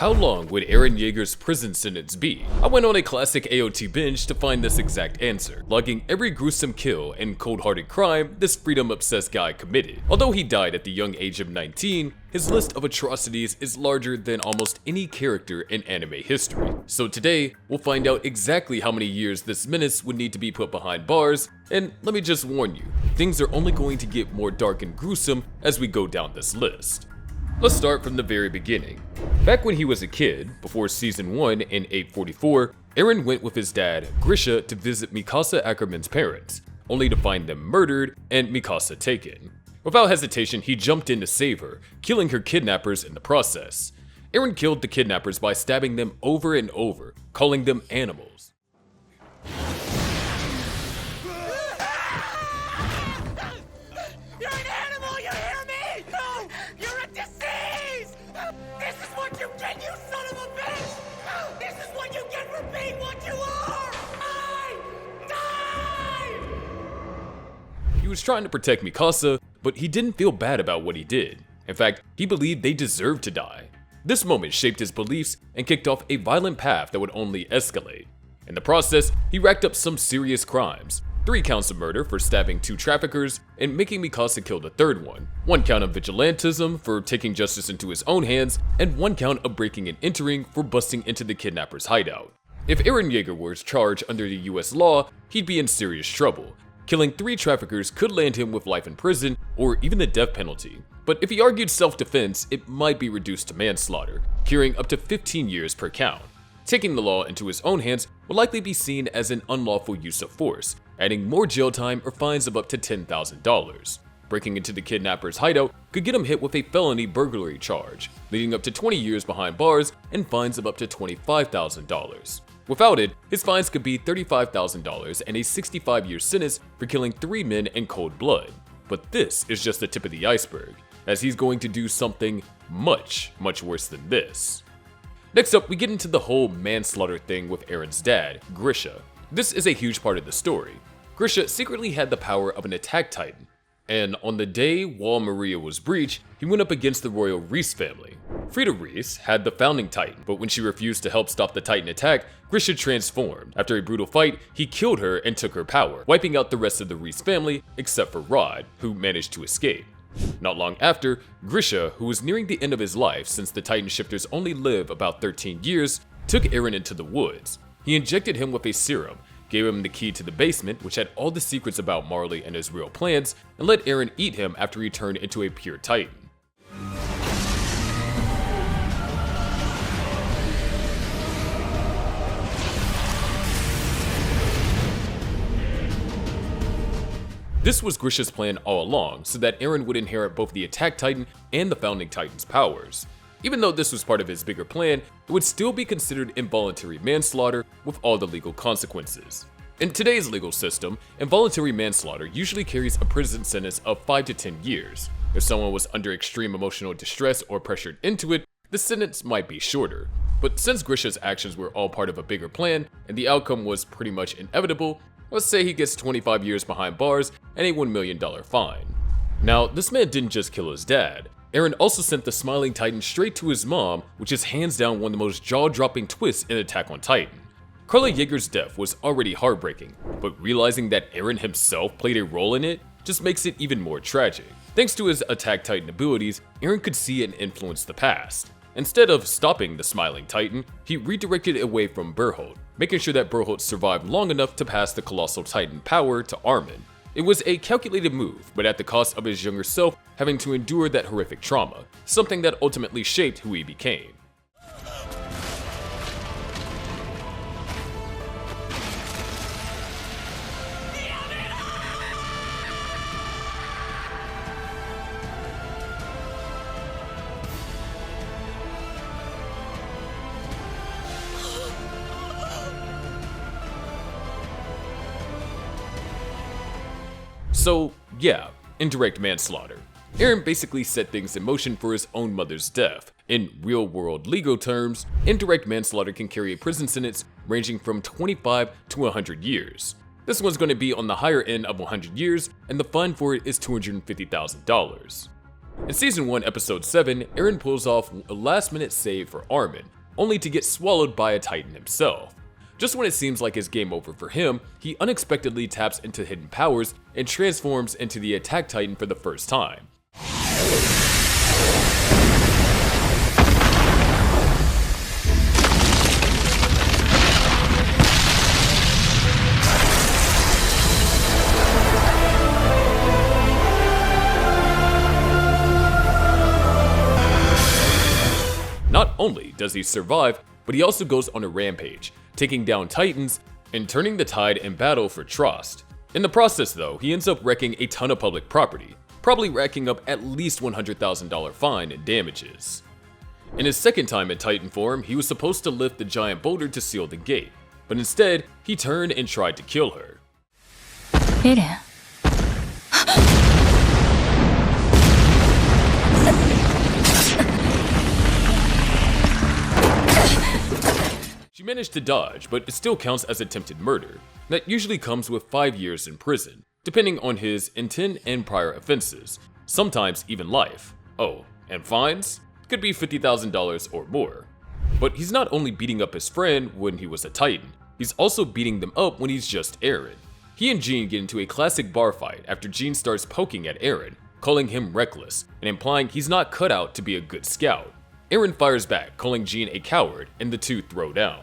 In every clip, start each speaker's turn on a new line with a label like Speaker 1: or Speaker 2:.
Speaker 1: How long would Eren Yeager's prison sentence be? I went on a classic AOT binge to find this exact answer, logging every gruesome kill and cold-hearted crime this freedom-obsessed guy committed. Although he died at the young age of 19, his list of atrocities is larger than almost any character in anime history. So today, we'll find out exactly how many years this menace would need to be put behind bars, and let me just warn you, things are only going to get more dark and gruesome as we go down this list. Let's start from the very beginning. Back when he was a kid, before season 1 in 844, Eren went with his dad, Grisha, to visit Mikasa Ackerman's parents, only to find them murdered and Mikasa taken. Without hesitation, he jumped in to save her, killing her kidnappers in the process. Eren killed the kidnappers by stabbing them over and over, calling them animals. He was trying to protect Mikasa, but he didn't feel bad about what he did. In fact, he believed they deserved to die. This moment shaped his beliefs and kicked off a violent path that would only escalate. In the process, he racked up some serious crimes. 3 counts of murder for stabbing 2 traffickers and making Mikasa kill the 3rd one, 1 count of vigilantism for taking justice into his own hands, and 1 count of breaking and entering for busting into the kidnapper's hideout. If Eren Yeager were charged under the US law, he'd be in serious trouble. Killing 3 traffickers could land him with life in prison or even the death penalty. But if he argued self-defense, it might be reduced to manslaughter, carrying up to 15 years per count. Taking the law into his own hands would likely be seen as an unlawful use of force, adding more jail time or fines of up to $10,000. Breaking into the kidnapper's hideout could get him hit with a felony burglary charge, leading up to 20 years behind bars and fines of up to $25,000. Without it, his fines could be $35,000 and a 65-year sentence for killing 3 men in cold blood. But this is just the tip of the iceberg, as he's going to do something much worse than this. Next up, we get into the whole manslaughter thing with Eren's dad, Grisha. This is a huge part of the story. Grisha secretly had the power of an attack titan, and on the day Wall Maria was breached, he went up against the royal Rhys family. Frida Rhys had the founding titan, but when she refused to help stop the titan attack, Grisha transformed. After a brutal fight, he killed her and took her power, wiping out the rest of the Rhys family except for Rod, who managed to escape. Not long after, Grisha, who was nearing the end of his life since the Titan Shifters only live about 13 years, took Eren into the woods. He injected him with a serum, gave him the key to the basement, which had all the secrets about Marley and his real plans, and let Eren eat him after he turned into a pure Titan. This was Grisha's plan all along, so that Eren would inherit both the Attack Titan and the Founding Titan's powers. Even though this was part of his bigger plan, it would still be considered involuntary manslaughter with all the legal consequences. In today's legal system, involuntary manslaughter usually carries a prison sentence of 5 to 10 years. If someone was under extreme emotional distress or pressured into it, the sentence might be shorter. But since Grisha's actions were all part of a bigger plan, and the outcome was pretty much inevitable, let's say he gets 25 years behind bars and a $1 million fine. Now, this man didn't just kill his dad. Eren also sent the Smiling Titan straight to his mom, which is hands down one of the most jaw-dropping twists in Attack on Titan. Carla Yeager's death was already heartbreaking, but realizing that Eren himself played a role in it just makes it even more tragic. Thanks to his Attack Titan abilities, Eren could see and influence the past. Instead of stopping the Smiling Titan, he redirected it away from Berholt, making sure that Berholt survived long enough to pass the Colossal Titan power to Armin. It was a calculated move, but at the cost of his younger self having to endure that horrific trauma, something that ultimately shaped who he became. So yeah, indirect manslaughter. Eren basically set things in motion for his own mother's death. In real-world legal terms, indirect manslaughter can carry a prison sentence ranging from 25 to 100 years. This one's going to be on the higher end of 100 years, and the fine for it is $250,000. In Season 1, Episode 7, Eren pulls off a last-minute save for Armin, only to get swallowed by a Titan himself. Just when it seems like it's game over for him, he unexpectedly taps into hidden powers and transforms into the Attack Titan for the first time. Not only does he survive, but he also goes on a rampage, taking down Titans and turning the tide in battle for trust. In the process though, he ends up wrecking a ton of public property, probably racking up at least $100,000 fine and damages. In his second time in Titan form, he was supposed to lift the giant boulder to seal the gate, but instead, he turned and tried to kill her.
Speaker 2: Eren.
Speaker 1: She managed to dodge, but it still counts as attempted murder. That usually comes with 5 years in prison, depending on his intent and prior offenses, sometimes even life. Oh, and fines? Could be $50,000 or more. But he's not only beating up his friend when he was a Titan, he's also beating them up when he's just Eren. He and Jean get into a classic bar fight after Jean starts poking at Eren, calling him reckless, and implying he's not cut out to be a good scout. Eren fires back, calling Jean a coward, and the two throw down.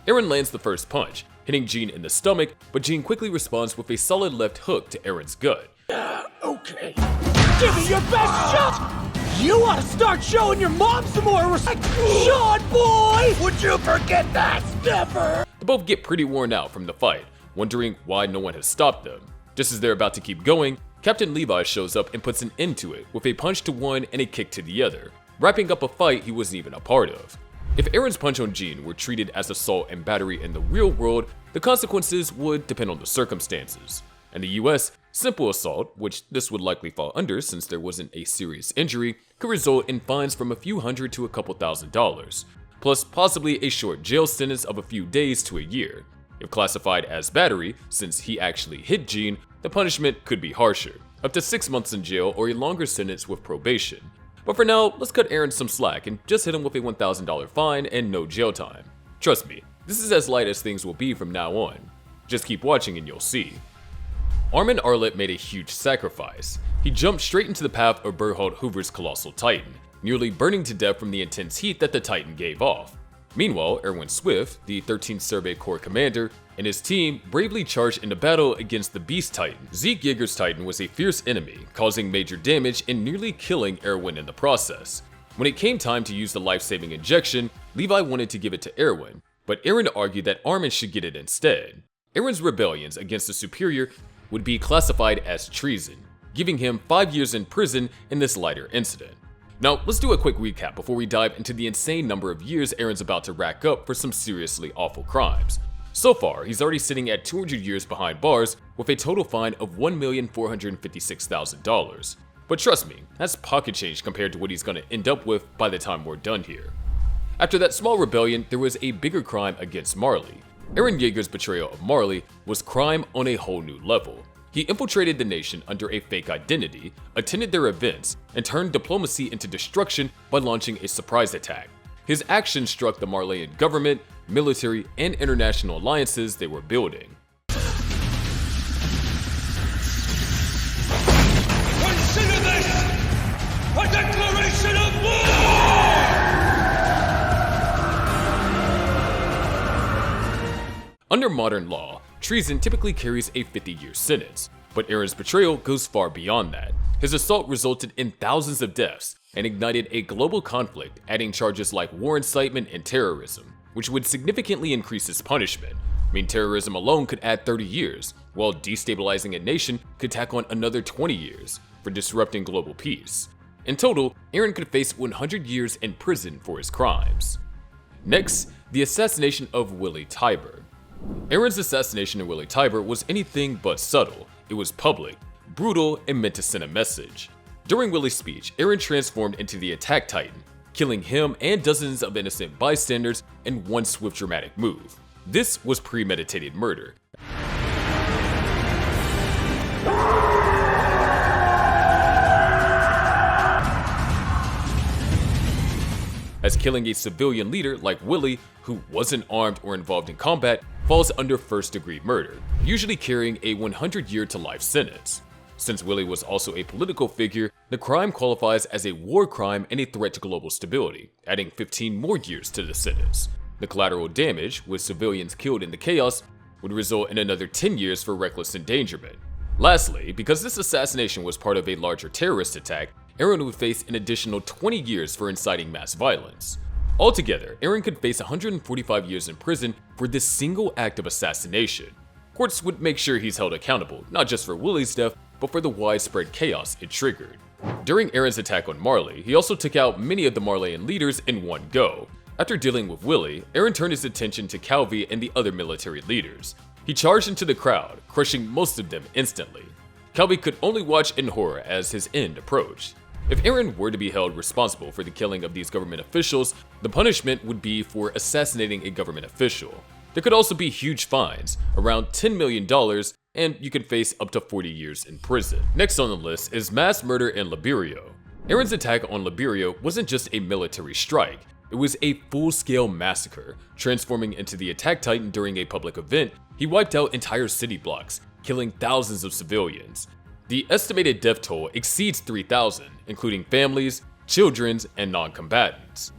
Speaker 1: Eren lands the first punch, hitting Jean in the stomach, but Jean quickly responds with a solid left hook to Eren's gut.
Speaker 3: Okay. Give me your best shot! You ought to start showing your mom some more respect! Sean, boy! Would you forget that, Stepper?
Speaker 1: They both get pretty worn out from the fight, wondering why no one has stopped them. Just as they're about to keep going, Captain Levi shows up and puts an end to it with a punch to one and a kick to the other, wrapping up a fight he wasn't even a part of. If Eren's punch on Jean were treated as assault and battery in the real world, the consequences would depend on the circumstances. In the US, simple assault, which this would likely fall under since there wasn't a serious injury, could result in fines from a few hundred to a couple $1,000s, plus possibly a short jail sentence of a few days to a year. If classified as battery, since he actually hit Jean, the punishment could be harsher, up to 6 months in jail or a longer sentence with probation. But for now, let's cut Eren some slack and just hit him with a $1,000 fine and no jail time. Trust me, this is as light as things will be from now on. Just keep watching and you'll see. Armin Arlet made a huge sacrifice. He jumped straight into the path of Berthold Hoover's colossal Titan, nearly burning to death from the intense heat that the Titan gave off. Meanwhile, Erwin Swift, the 13th Survey Corps commander, and his team bravely charged into battle against the Beast Titan. Yeager's Titan was a fierce enemy, causing major damage and nearly killing Erwin in the process. When it came time to use the life-saving injection, Levi wanted to give it to Eren, but Eren argued that Armin should get it instead. Eren's rebellions against the superior would be classified as treason, giving him 5 years in prison in this lighter incident. Now, let's do a quick recap before we dive into the insane number of years Eren's about to rack up for some seriously awful crimes. So far, he's already sitting at 200 years behind bars with a total fine of $1,456,000. But trust me, that's pocket change compared to what he's gonna end up with by the time we're done here. After that small rebellion, there was a bigger crime against Marley. Eren Yeager's betrayal of Marley was crime on a whole new level. He infiltrated the nation under a fake identity, attended their events, and turned diplomacy into destruction by launching a surprise attack. His actions struck the Marleyan government, military, and international alliances they were building.
Speaker 4: Consider this a declaration of war!
Speaker 1: Under modern law, treason typically carries a 50-year sentence, but Eren's betrayal goes far beyond that. His assault resulted in thousands of deaths and ignited a global conflict, adding charges like war incitement and terrorism, which would significantly increase his punishment. I mean, terrorism alone could add 30 years, while destabilizing a nation could tack on another 20 years for disrupting global peace. In total, Eren could face 100 years in prison for his crimes. Next, the assassination of Willy Tybur. Eren's assassination of Willy Tybur was anything but subtle. It was public, brutal, and meant to send a message. During Willy's speech, Eren transformed into the Attack Titan, killing him and dozens of innocent bystanders in one swift dramatic move. This was premeditated murder. as killing a civilian leader like Willy, who wasn't armed or involved in combat, falls under first-degree murder, usually carrying a 100-year to life sentence. Since Willy was also a political figure, the crime qualifies as a war crime and a threat to global stability, adding 15 more years to the sentence. The collateral damage, with civilians killed in the chaos, would result in another 10 years for reckless endangerment. Lastly, because this assassination was part of a larger terrorist attack, Eren would face an additional 20 years for inciting mass violence. Altogether, Eren could face 145 years in prison for this single act of assassination. Courts would make sure he's held accountable, not just for Willy's death, but for the widespread chaos it triggered. During Eren's attack on Marley, he also took out many of the Marleyan leaders in one go. After dealing with Willy, Eren turned his attention to Calvi and the other military leaders. He charged into the crowd, crushing most of them instantly. Calvi could only watch in horror as his end approached. If Eren were to be held responsible for the killing of these government officials, the punishment would be for assassinating a government official. There could also be huge fines, around $10 million, and you could face up to 40 years in prison. Next on the list is mass murder in Liberio. Eren's attack on Liberio wasn't just a military strike, it was a full-scale massacre. Transforming into the Attack Titan during a public event, he wiped out entire city blocks, killing thousands of civilians. The estimated death toll exceeds 3,000, including families, children, and non-combatants.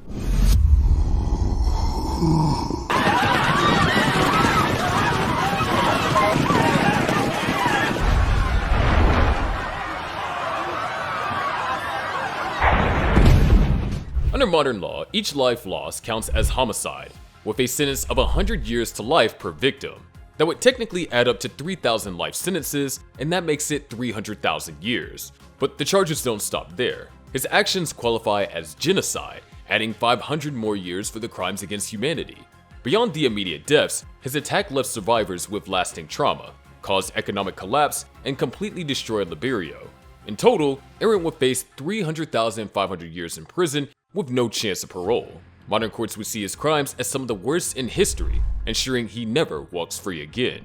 Speaker 1: Under modern law, each life lost counts as homicide, with a sentence of 100 years to life per victim. That would technically add up to 3,000 life sentences, and that makes it 300,000 years. But the charges don't stop there. His actions qualify as genocide, adding 500 more years for the crimes against humanity. Beyond the immediate deaths, his attack left survivors with lasting trauma, caused economic collapse, and completely destroyed Liberio. In total, Eren would face 300,500 years in prison with no chance of parole. Modern courts would see his crimes as some of the worst in history, ensuring he never walks free again.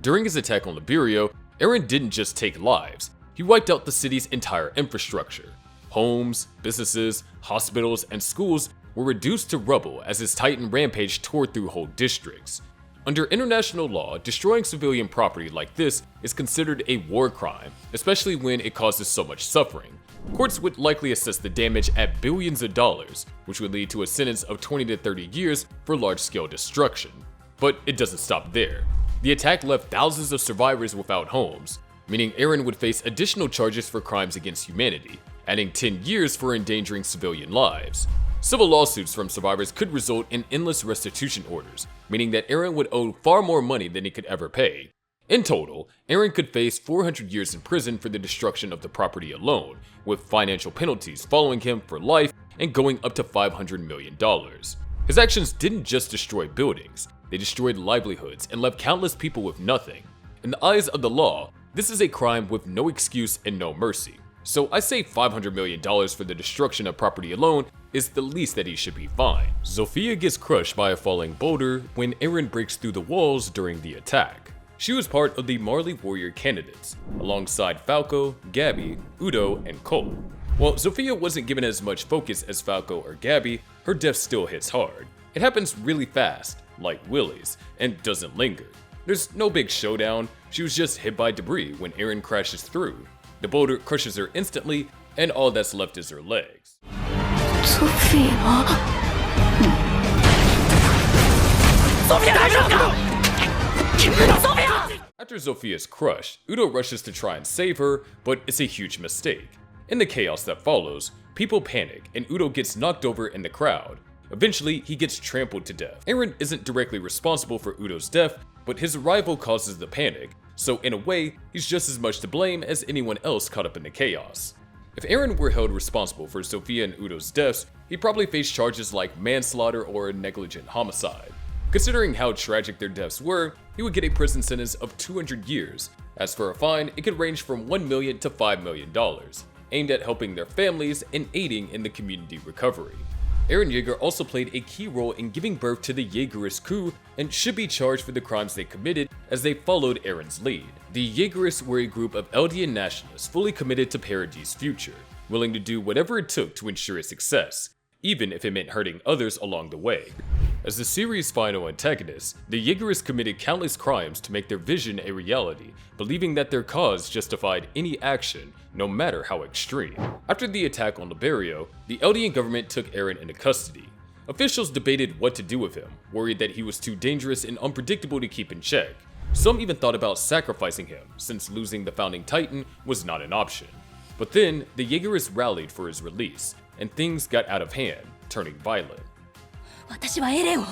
Speaker 1: During his attack on Liberio, Eren didn't just take lives, he wiped out the city's entire infrastructure. Homes, businesses, hospitals, and schools were reduced to rubble as his Titan rampage tore through whole districts. Under international law, destroying civilian property like this is considered a war crime, especially when it causes so much suffering. Courts would likely assess the damage at billions of dollars, which would lead to a sentence of 20 to 30 years for large-scale destruction. But it doesn't stop there. The attack left thousands of survivors without homes, meaning Eren would face additional charges for crimes against humanity, adding 10 years for endangering civilian lives. Civil lawsuits from survivors could result in endless restitution orders, meaning that Eren would owe far more money than he could ever pay. In total, Eren could face 400 years in prison for the destruction of the property alone, with financial penalties following him for life and going up to $500 million. His actions didn't just destroy buildings, they destroyed livelihoods and left countless people with nothing. In the eyes of the law, this is a crime with no excuse and no mercy. So I say $500 million for the destruction of property alone is the least that he should be fined. Zofia gets crushed by a falling boulder when Eren breaks through the walls during the attack. She was part of the Marley warrior candidates, alongside Falco, Gabby, Udo, and Cole. While Zofia wasn't given as much focus as Falco or Gabby, her death still hits hard. It happens really fast, like Willy's, and doesn't linger. There's no big showdown, she was just hit by debris when Eren crashes through. The boulder crushes her instantly, and all that's left is her legs. After Zofia is crushed, Udo rushes to try and save her, but it's a huge mistake. In the chaos that follows, people panic and Udo gets knocked over in the crowd. Eventually, he gets trampled to death. Eren isn't directly responsible for Udo's death, but his arrival causes the panic, so in a way, he's just as much to blame as anyone else caught up in the chaos. If Eren were held responsible for Zofia and Udo's deaths, he'd probably face charges like manslaughter or negligent homicide. Considering how tragic their deaths were, he would get a prison sentence of 200 years. As for a fine, it could range from $1 million to $5 million, aimed at helping their families and aiding in the community recovery. Eren Yeager also played a key role in giving birth to the Yeagerist Coup and should be charged for the crimes they committed as they followed Eren's lead. The Yeagerists were a group of Eldian nationalists fully committed to Parade's future, willing to do whatever it took to ensure its success. even if it meant hurting others along the way. As the series' final antagonists, the Yeagerists committed countless crimes to make their vision a reality, believing that their cause justified any action, no matter how extreme. After the attack on Liberio, the Eldian government took Eren into custody. Officials debated what to do with him, worried that he was too dangerous and unpredictable to keep in check. Some even thought about sacrificing him, since losing the founding titan was not an option. But then, the Yeagerists rallied for his release, and things got out of hand, turning violent.
Speaker 2: 私はエレンを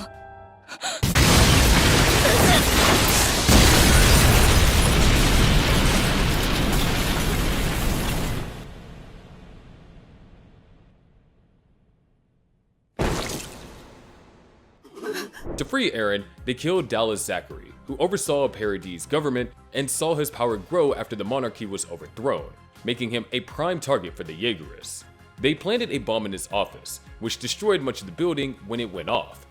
Speaker 1: To free Eren, they killed Dallas Zachary, who oversaw Paradis' government and saw his power grow after the monarchy was overthrown, making him a prime target for the Yeagerists. They planted a bomb in his office, which destroyed much of the building when it went off.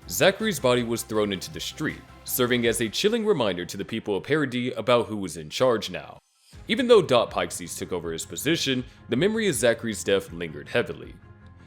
Speaker 1: Zachary's body was thrown into the street, serving as a chilling reminder to the people of Paradis about who was in charge now. Even though Dot Pyxes took over his position, the memory of Zachary's death lingered heavily.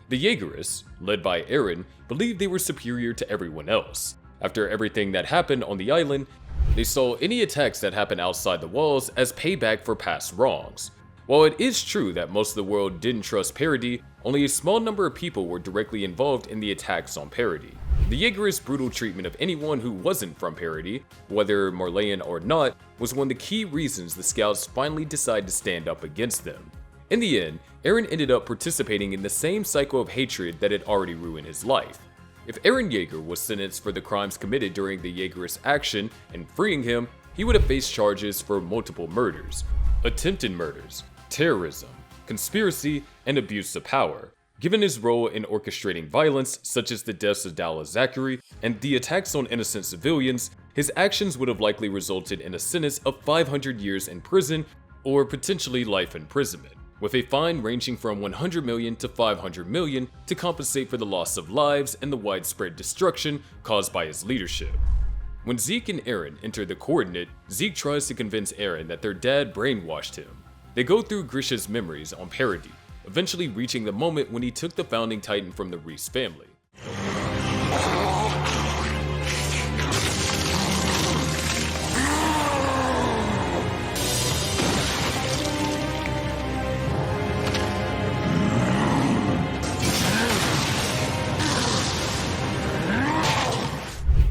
Speaker 1: The Yeagerists, led by Eren, believed they were superior to everyone else. After everything that happened on the island, they saw any attacks that happened outside the walls as payback for past wrongs. While it is true that most of the world didn't trust Paradis, only a small number of people were directly involved in the attacks on Paradis. The Yeagerist brutal treatment of anyone who wasn't from Paradis, whether Marleyan or not, was one of the key reasons the scouts finally decided to stand up against them. In the end, Eren ended up participating in the same cycle of hatred that had already ruined his life. If Eren Yeager was sentenced for the crimes committed during the Yeagerist action and freeing him, he would have faced charges for multiple murders, attempted murders, terrorism, conspiracy, and abuse of power. Given his role in orchestrating violence, such as the deaths of Dallas Zachary and the attacks on innocent civilians, his actions would have likely resulted in a sentence of 500 years in prison or potentially life imprisonment, with a fine ranging from 100 million to 500 million to compensate for the loss of lives and the widespread destruction caused by his leadership. When Zeke and Eren enter the coordinate, Zeke tries to convince Eren that their dad brainwashed him. They go through Grisha's memories on Paradis, eventually reaching the moment when he took the founding titan from the Reese family.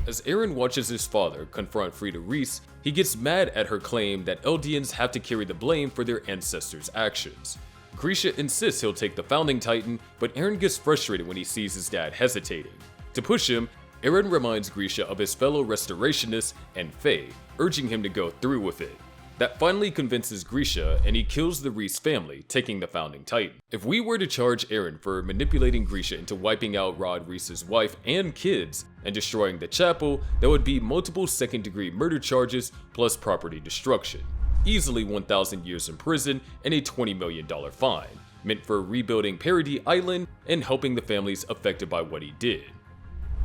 Speaker 1: As Eren watches his father confront Frieda Reese, he gets mad at her claim that Eldians have to carry the blame for their ancestors' actions. Grisha insists he'll take the founding titan, but Eren gets frustrated when he sees his dad hesitating. To push him, Eren reminds Grisha of his fellow restorationists and Faye, urging him to go through with it. That finally convinces Grisha, and he kills the Reese family, taking the founding titan. If we were to charge Eren for manipulating Grisha into wiping out Rod Reese's wife and kids and destroying the chapel, that would be multiple second-degree murder charges plus property destruction. Easily 1,000 years in prison and a $20 million fine, meant for rebuilding Paradis Island and helping the families affected by what he did.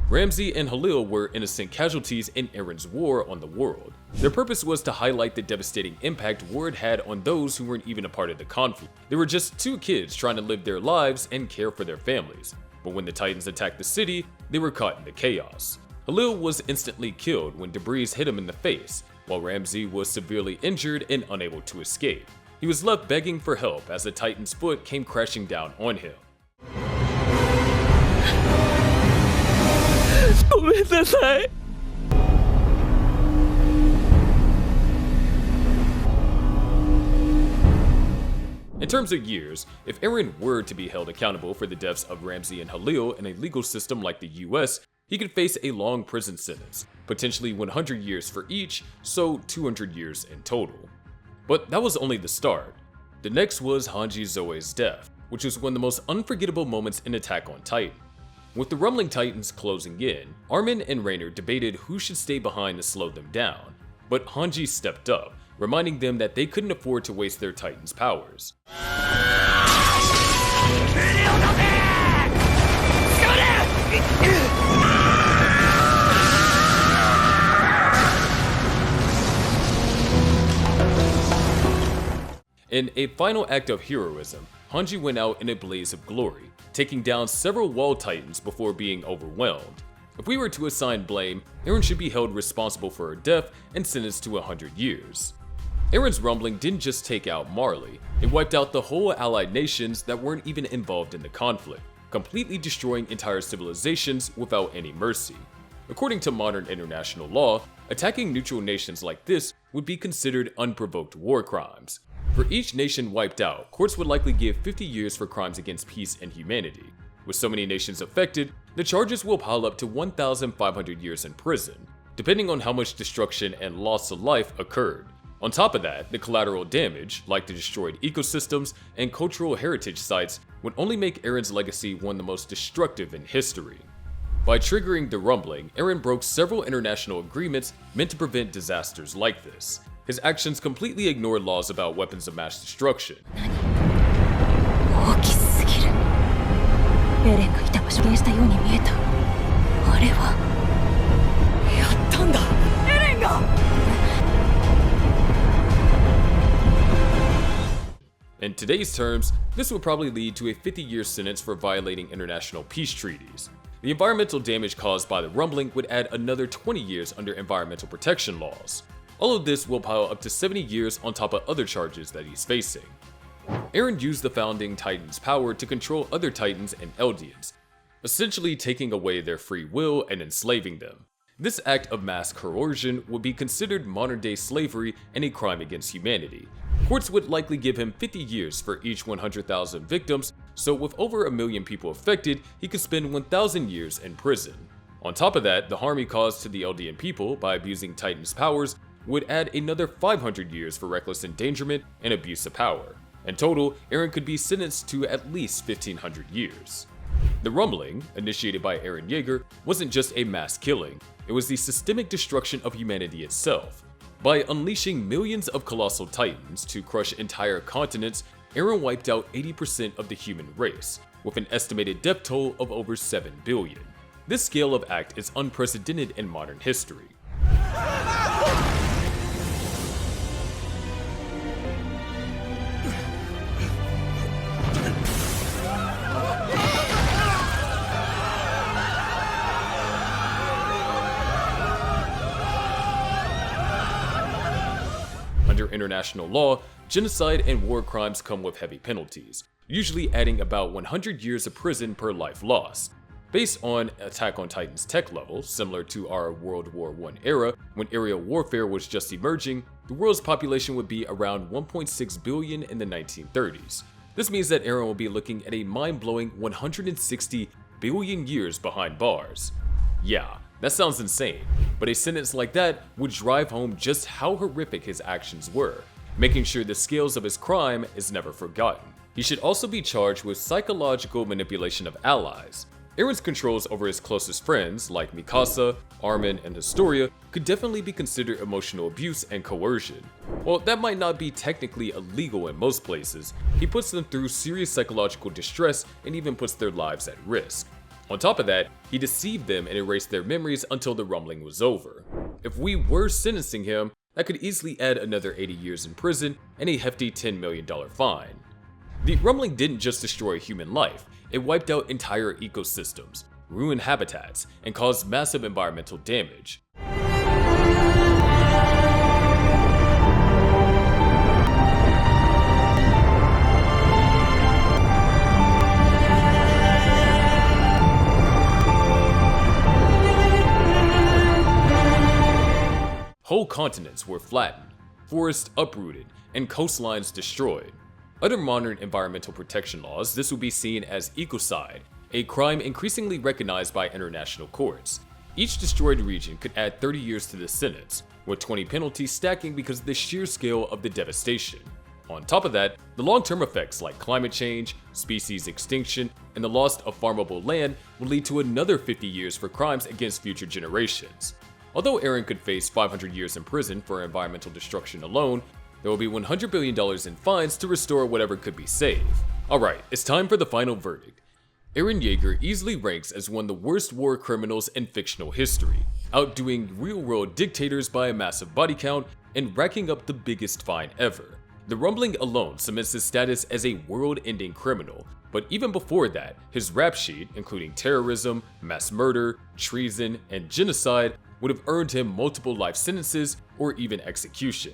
Speaker 1: Ramsey and Halil were innocent casualties in Eren's war on the world. Their purpose was to highlight the devastating impact war had on those who weren't even a part of the conflict. They were just two kids trying to live their lives and care for their families. But when the Titans attacked the city, they were caught in the chaos. Halil was instantly killed when debris hit him in the face, while Ramsey was severely injured and unable to escape. He was left begging for help as the Titan's foot came crashing down on him. In terms of years, if Eren were to be held accountable for the deaths of Ramsey and Halil in a legal system like the US, he could face a long prison sentence, potentially 100 years for each, so 200 years in total. But that was only the start. The next was Hanji Zoe's death, which was one of the most unforgettable moments in Attack on Titan. With the rumbling Titans closing in, Armin and Rainer debated who should stay behind to slow them down, but Hanji stepped up, reminding them that they couldn't afford to waste their Titans' powers. In a final act of heroism, Hanji went out in a blaze of glory, taking down several wall titans before being overwhelmed. If we were to assign blame, Eren should be held responsible for her death and sentenced to 100 years. Eren's rumbling didn't just take out Marley, it wiped out the whole allied nations that weren't even involved in the conflict, completely destroying entire civilizations without any mercy. According to modern international law, attacking neutral nations like this would be considered unprovoked war crimes. For each nation wiped out, courts would likely give 50 years for crimes against peace and humanity. With so many nations affected, the charges will pile up to 1,500 years in prison, depending on how much destruction and loss of life occurred. On top of that, the collateral damage, like the destroyed ecosystems and cultural heritage sites, would only make Eren's legacy one of the most destructive in history. By triggering the rumbling, Eren broke several international agreements meant to prevent disasters like this. His actions completely ignored laws about weapons of mass destruction.
Speaker 2: 大きすぎる。エレンがいた場所をしたように見えた。あれはやったんだ。エレンが。
Speaker 1: In today's terms, this would probably lead to a 50-year sentence for violating international peace treaties. The environmental damage caused by the rumbling would add another 20 years under environmental protection laws. All of this will pile up to 70 years on top of other charges that he's facing. Eren used the founding Titans' power to control other Titans and Eldians, essentially taking away their free will and enslaving them. This act of mass coercion would be considered modern-day slavery and a crime against humanity. Courts would likely give him 50 years for each 100,000 victims, so with over 1 million people affected, he could spend 1,000 years in prison. On top of that, the harm he caused to the Eldian people by abusing Titan's powers would add another 500 years for reckless endangerment and abuse of power. In total, Eren could be sentenced to at least 1,500 years. The rumbling, initiated by Eren Yeager, wasn't just a mass killing, it was the systemic destruction of humanity itself. By unleashing millions of colossal titans to crush entire continents, Eren wiped out 80% of the human race, with an estimated death toll of over 7 billion. This scale of act is unprecedented in modern history. Under international law, genocide and war crimes come with heavy penalties, usually adding about 100 years of prison per life lost. Based on Attack on Titan's tech level, similar to our World War I era, when aerial warfare was just emerging, the world's population would be around 1.6 billion in the 1930s. This means that Eren will be looking at a mind-blowing 160 billion years behind bars. Yeah, that sounds insane, but a sentence like that would drive home just how horrific his actions were, making sure the scales of his crime is never forgotten. He should also be charged with psychological manipulation of allies. Eren's controls over his closest friends, like Mikasa, Armin, and Historia, could definitely be considered emotional abuse and coercion. While that might not be technically illegal in most places, he puts them through serious psychological distress and even puts their lives at risk. On top of that, he deceived them and erased their memories until the rumbling was over. If we were sentencing him, that could easily add another 80 years in prison and a hefty $10 million fine. The rumbling didn't just destroy human life, it wiped out entire ecosystems, ruined habitats, and caused massive environmental damage. Whole continents were flattened, forests uprooted, and coastlines destroyed. Under modern environmental protection laws, this would be seen as ecocide, a crime increasingly recognized by international courts. Each destroyed region could add 30 years to the sentence, with 20 penalties stacking because of the sheer scale of the devastation. On top of that, the long-term effects like climate change, species extinction, and the loss of farmable land would lead to another 50 years for crimes against future generations. Although Eren could face 500 years in prison for environmental destruction alone, there will be $100 billion in fines to restore whatever could be saved. Alright, it's time for the final verdict. Eren Yeager easily ranks as one of the worst war criminals in fictional history, outdoing real-world dictators by a massive body count and racking up the biggest fine ever. The rumbling alone cements his status as a world-ending criminal, But even before that, his rap sheet, including terrorism, mass murder, treason, and genocide, would have earned him multiple life sentences or even execution.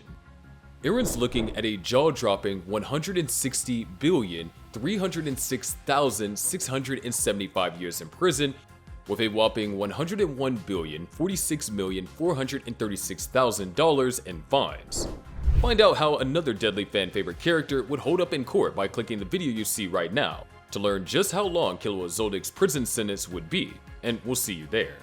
Speaker 1: Eren's looking at a jaw-dropping 160,306,675 years in prison, with a whopping $101,046,436,000 in fines. Find out how another deadly fan favorite character would hold up in court by clicking the video you see right now to learn just how long Killua Zoldic's prison sentence would be, and we'll see you there.